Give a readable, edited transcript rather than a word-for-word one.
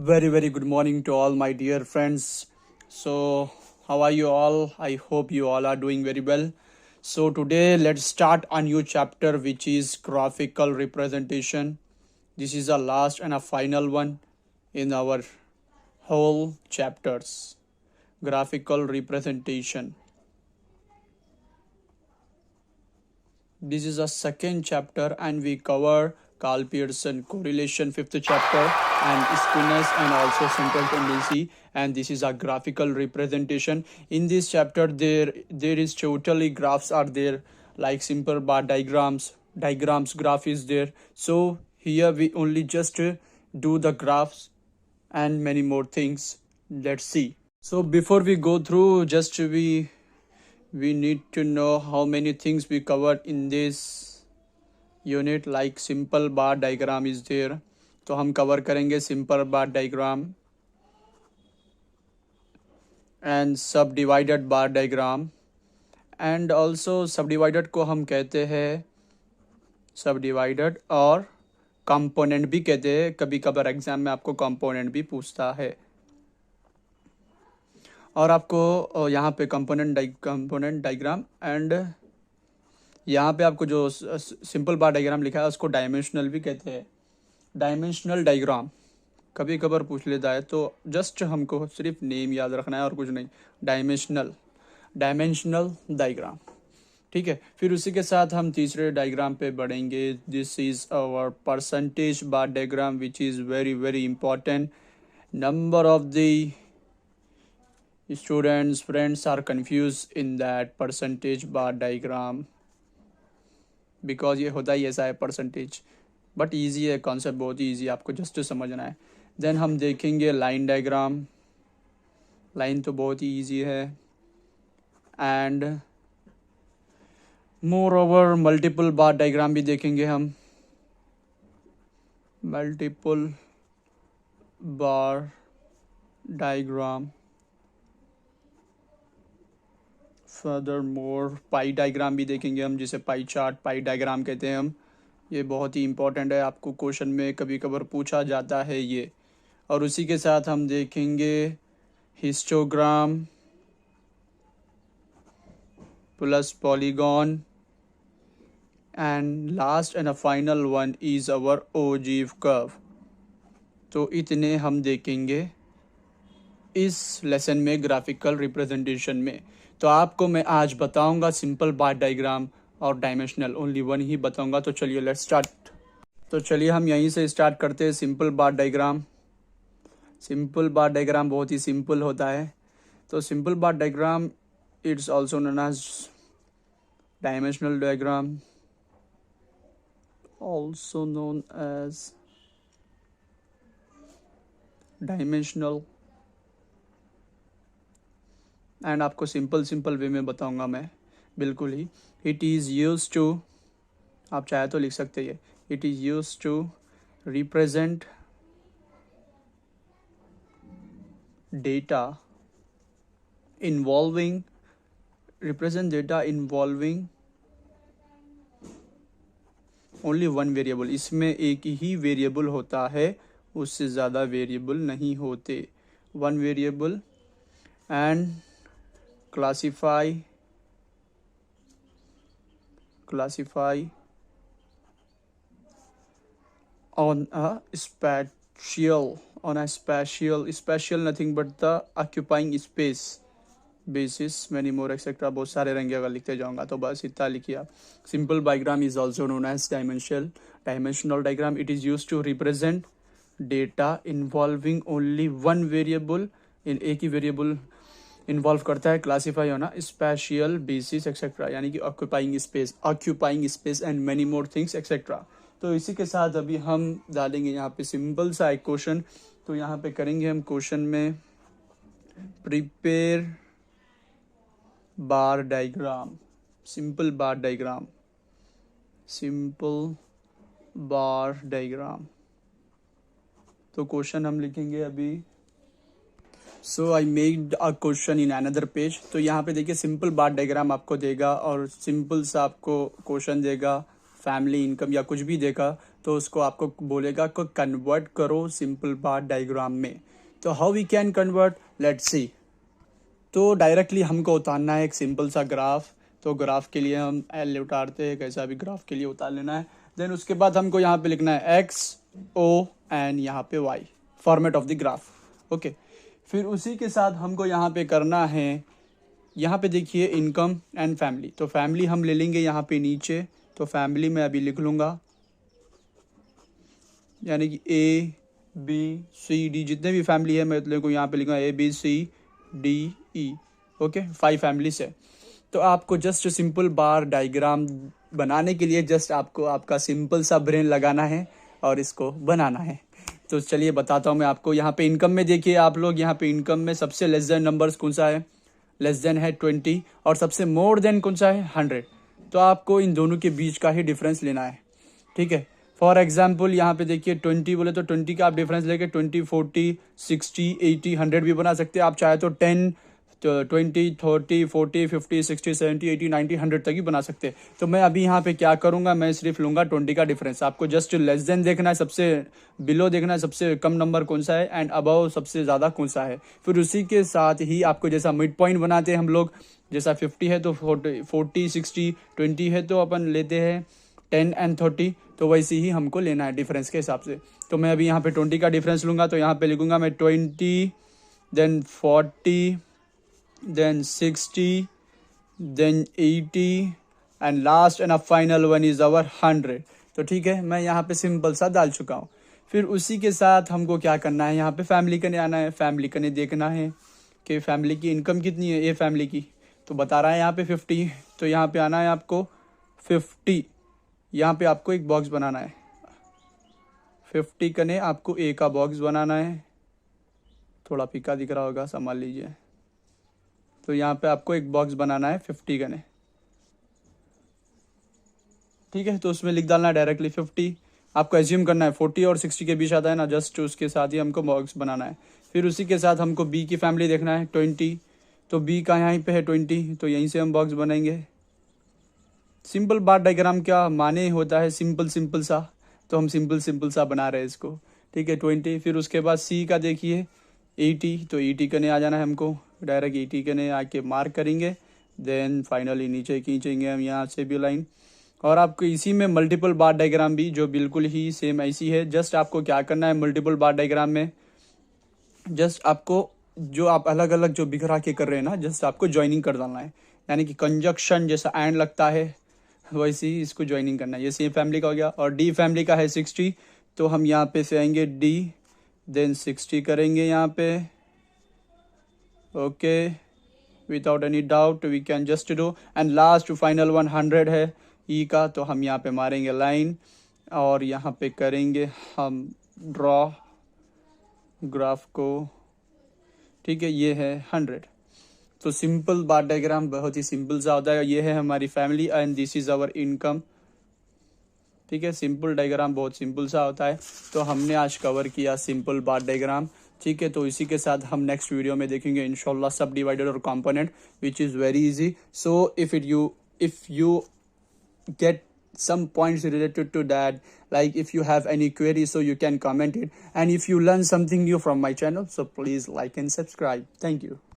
Very good morning to all my dear friends. So, how are you all? I hope you all are doing very well. So, today let's start a new chapter which is graphical representation. This is the last and a final one in our whole chapters. Graphical representation. This is a second chapter and we cover Carl Pearson correlation, fifth chapter, and spinous and also central tendency, and this is a graphical representation. In this chapter there is totally graphs are there, like simple bar diagrams graph is there. So here we only just do the graphs and many more things. Let's see. So before we go through, just we need to know how many things we covered in this unit. Like simple bar diagram is there, तो हम cover करेंगे simple bar diagram and सब divided bar diagram, and also सब divided को हम कहते हैं सब डिवाइडेड और कंपोनेंट भी कहते हैं. कभी कभार एग्जाम में आपको कंपोनेंट भी पूछता है और आपको यहाँ पे कंपोनेंट डायग्राम एंड यहाँ पे आपको जो सिंपल बार डायग्राम लिखा है उसको डायमेंशनल भी कहते हैं. डायमेंशनल डायग्राम कभी कभार पूछ लेता है, तो जस्ट हमको सिर्फ नेम याद रखना है और कुछ नहीं. डायमेंशनल डायग्राम, ठीक है. फिर उसी के साथ हम तीसरे डायग्राम पे बढ़ेंगे. This is our percentage bar diagram which is very important. Number of the students friends are confused in that percentage bar diagram because ये होता ही ऐसा है परसेंटेज, बट ईजी है कॉन्सेप्ट, बहुत ही ईजी, आपको जस्ट समझना है. देन हम देखेंगे लाइन डायग्राम. लाइन तो बहुत ही ईजी है. And moreover multiple bar diagram भी देखेंगे हम. Multiple bar diagram, furthermore pie diagram भी देखेंगे हम, जिसे पाई चार्ट पाई डायग्राम कहते हैं हम. ये बहुत ही इंपॉर्टेंट है, आपको क्वेश्चन में कभी कभार पूछा जाता है ये. और उसी के साथ हम देखेंगे histogram plus polygon, and last and a final one is our ogive curve. तो इतने हम देखेंगे इस लेसन में ग्राफिकल रिप्रेजेंटेशन में. तो आपको मैं आज बताऊंगा सिंपल बार डायग्राम और डायमेंशनल, ओनली वन ही बताऊंगा. तो चलिए लेट्स स्टार्ट. तो चलिए हम यहीं से स्टार्ट करते हैं. Simple bar diagram. Simple bar diagram बहुत ही सिंपल होता है. तो simple bar diagram it's also known as dimensional diagram, also known as dimensional. And आपको सिंपल वे में बताऊंगा मैं, बिल्कुल ही. इट इज़ यूज टू, आप चाहे तो लिख सकते हैं, it is use to represent data involving only one variable. इसमें एक ही वेरिएबल होता है, उससे ज़्यादा वेरिएबल नहीं होते. One variable. And classify on a spatial nothing but the occupying space basis, many more etc. बहुत सारे रहेंगे, अगर लिखते जाऊंगा तो बस इतना लिखिए आप. Simple diagram is also known as dimensional diagram. It is use to represent data involving only one variable. इन एक ही वेरिएबल इन्वॉल्व करता है. क्लासीफाई होना, स्पेशियल बेसिस एक्सेट्रा, यानी कि occupying space and many more things etcetera. तो इसी के साथ अभी हम डालेंगे यहाँ पे सिंपल सा एक क्वेश्चन. तो यहाँ पे करेंगे हम क्वेश्चन में prepare bar diagram, simple bar diagram. तो क्वेश्चन हम लिखेंगे अभी. So I made a question in another page. तो यहाँ पे देखिए सिंपल बार डायग्राम आपको देगा और सिंपल सा आपको क्वेश्चन देगा. फैमिली इनकम या कुछ भी देखा तो उसको आपको बोलेगा को कन्वर्ट करो सिंपल बार डायग्राम में। तो how we can convert, let's see. तो डायरेक्टली हमको उतारना है एक सिंपल सा ग्राफ। तो ग्राफ के लिए हम एल उतारते हैं, कैसा भी ग्राफ के लिए उतार लेना है। देन उसके बाद हमको यहाँ पे लिखना है एक्स ओ एंड यहाँ पे Y, format of the graph. Okay, फिर उसी के साथ हमको यहाँ पे करना है, यहाँ पे देखिए इनकम एंड फैमिली। तो फैमिली हम ले लेंगे यहाँ पे नीचे। तो फैमिली में अभी लिख लूँगा, यानी कि ए बी सी डी जितने भी फैमिली है मैं को यहाँ पे लिखूँगा A B C D E. Okay, 5 families है। तो आपको जस्ट सिंपल बार डायग्राम बनाने के लिए जस्ट आपको आपका सिंपल सा ब्रेन लगाना है और इसको बनाना है। तो चलिए बताता हूँ मैं आपको। यहाँ पे इनकम में देखिए आप लोग, यहाँ पे इनकम में सबसे लेस देन नंबर्स कौन सा है, लेस देन है 20 और सबसे मोर देन कौन सा है 100। तो आपको इन दोनों के बीच का ही डिफरेंस लेना है, ठीक है। फॉर एग्जाम्पल यहाँ पे देखिए 20 बोले तो 20 का आप डिफरेंस लेके 20, 40, 60, 80, 100 भी बना सकते हैं। आप चाहे तो 10, 20, 30, 40, 50, 60, 70, 80, 90, 100 तक ही बना सकते हैं। तो मैं अभी यहाँ पे क्या करूँगा, मैं सिर्फ लूँगा 20 का डिफरेंस। आपको जस्ट लेस देन देखना है, सबसे बिलो देखना है सबसे कम नंबर कौन सा है एंड अबव सबसे ज़्यादा कौन सा है। फिर उसी के साथ ही आपको जैसा मिड पॉइंट बनाते हैं हम लोग, जैसा 50 है तो 40, 60, 20 है तो अपन लेते हैं 10 एंड 30। तो वैसे ही हमको लेना है डिफरेंस के हिसाब से। तो मैं अभी यहाँ पे 20 का डिफरेंस लूँगा। तो यहाँ पे लिखूँगा मैं 20, then 40, then 60, then 80 and last and a final one is our 100। तो ठीक है, मैं यहाँ पे सिंपल सा डाल चुका हूँ। फिर उसी के साथ हमको क्या करना है, यहाँ पे फैमिली करने आना है। फैमिली करने देखना है कि फैमिली की इनकम कितनी है, ये फैमिली की तो बता रहा है यहाँ पे 50। तो यहाँ पे आना है आपको 50, यहाँ पे आपको एक बॉक्स बनाना है। 50 करने आपको ए का बॉक्स बनाना है, थोड़ा फीका दिख रहा होगा, संभाल लीजिए। तो यहाँ पे आपको एक बॉक्स बनाना है 50 का ने, ठीक है। तो उसमें लिख डालना है डायरेक्टली 50। आपको एज्यूम करना है 40 और 60 के बीच आता है ना, जस्ट उसके साथ ही हमको बॉक्स बनाना है। फिर उसी के साथ हमको बी की फैमिली देखना है 20। तो बी का यहाँ पे है 20, तो यहीं से हम बॉक्स बनाएंगे। सिंपल बार डायग्राम क्या माने होता है, सिंपल सा। तो हम सिंपल सा बना रहे हैं इसको, ठीक है 20। फिर उसके बाद सी का देखिए 80, तो 80 करने आ जाना है हमको, डायरेक्ट 80 करने आके मार्क करेंगे। देन फाइनली नीचे खींचेंगे हम यहाँ से भी लाइन। और आपको इसी में मल्टीपल बार डायग्राम भी जो बिल्कुल ही सेम ऐसी है। जस्ट आपको क्या करना है मल्टीपल बार डायग्राम में, जस्ट आपको जो आप अलग अलग जो बिखरा के कर रहे हैं ना, जस्ट आपको ज्वाइनिंग कर डालना है। यानी कि कंजक्शन जैसा एंड लगता है वैसे ही इसको ज्वाइनिंग करना है। ये सी फैमिली का हो गया। और डी फैमिली का है 60, तो हम यहाँ पे से आएंगे डी, देन 60 करेंगे यहाँ पे। Okay, without any doubt we can just do. And last final 100 है ई का, तो हम यहाँ पे मारेंगे लाइन और यहाँ पे करेंगे हम ड्रॉ ग्राफ को, ठीक है। ये है 100। तो सिंपल बार डायग्राम बहुत ही सिंपल सा होता है। ये है हमारी family and this is our income, ठीक है। सिंपल डायग्राम बहुत सिंपल सा होता है। तो हमने आज कवर किया सिंपल बार डायग्राम, ठीक है। तो इसी के साथ हम नेक्स्ट वीडियो में देखेंगे इंशाल्लाह सब डिवाइडेड और component, which is very easy. So if you get some points related to that, like if you have any query, so you can comment it. And if you learn something new from my channel, so please like and subscribe. Thank you.